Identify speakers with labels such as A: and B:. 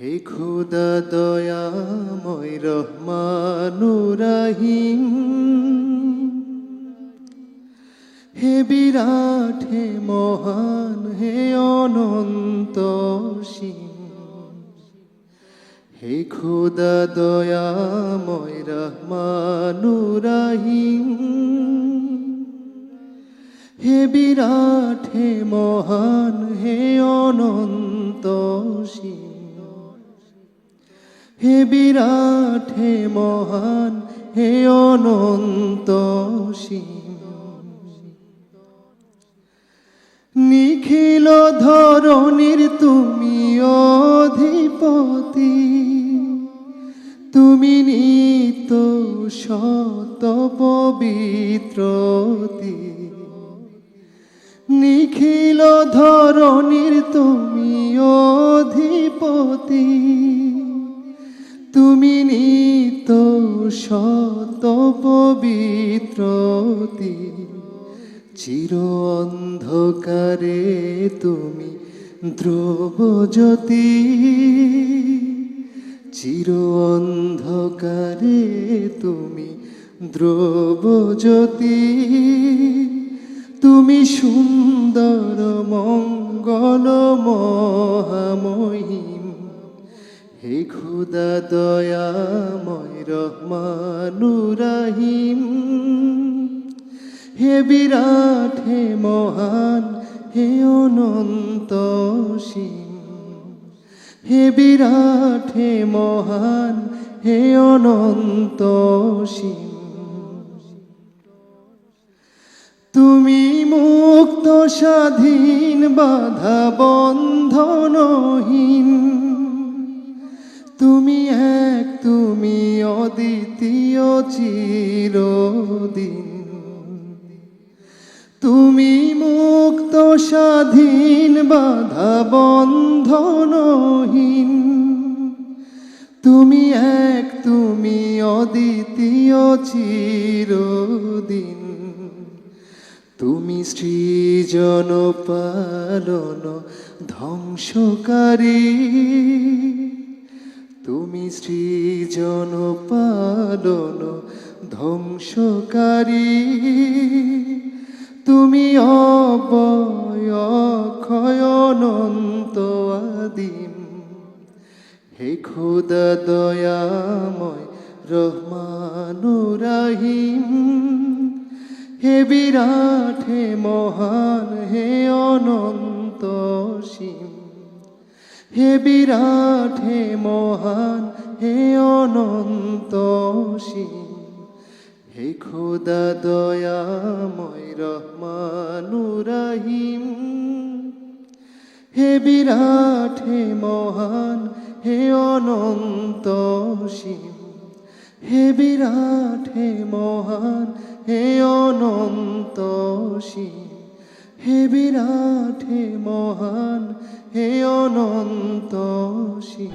A: হে খোদা দয়াময় রহমানুর রহিম, হে বিরাট, হে মহান, হে অনন্ত সীম। হে খোদা দয়াময় রহমানুর রহিম, হে বিরাট, হে মহান, হে অনন্ত সীম। হে বিরাট, হে মহান, হে অনন্ত সীম। নিখিল ধরণীর তুমি অধিপতি, তুমি নিত্য সত পবিত্রতি। নিখিল ধরণীর তুমি অধিপতি, তুমি নিত্য সত পবিত্রতি। চির অন্ধকারে তুমি ধ্রুবজ্যোতি, চির অন্ধকারে তুমি ধ্রুবজ্যোতি। তুমি সুন্দর মঙ্গল মহামহিম। হে খোদা দয়াময় রহমানুর রহিম, হে বিরাট, হে মহান, হে অনন্ত সীম। হে বিরাট, হে মহান, হে অনন্ত সীম। তুমি মুক্ত স্বাধীন বাধা বন্ধনহীন, তুমি এক, তুমি অদ্বিতীয় চিরদিন। তুমি মুক্ত স্বাধীন বাধা বন্ধনহীন, তুমি এক, তুমি অদ্বিতীয় চিরদিন। তুমি সৃজন পালন ধ্বংসকারী, তুমি সৃজন পালন ধ্বংসকারী। তুমি অব্যয় অক্ষয় অনন্ত আদিম। হে খোদা দয়াময় রহমানুর রহিম, হে বিরাট, হে মহান, হে অনন্ত সীম। হে বিরাট, হে মহান, হে অনন্ত সীম। হে খোদা দয়াময় রহমানুর রহিম, হে বিরাট, হে মহান, হে অনন্ত সীম। হে বিরাট, হে মহান, হে অনন্ত সীম। হে বিরাট, হে মহান, হে অনন্ত সীম।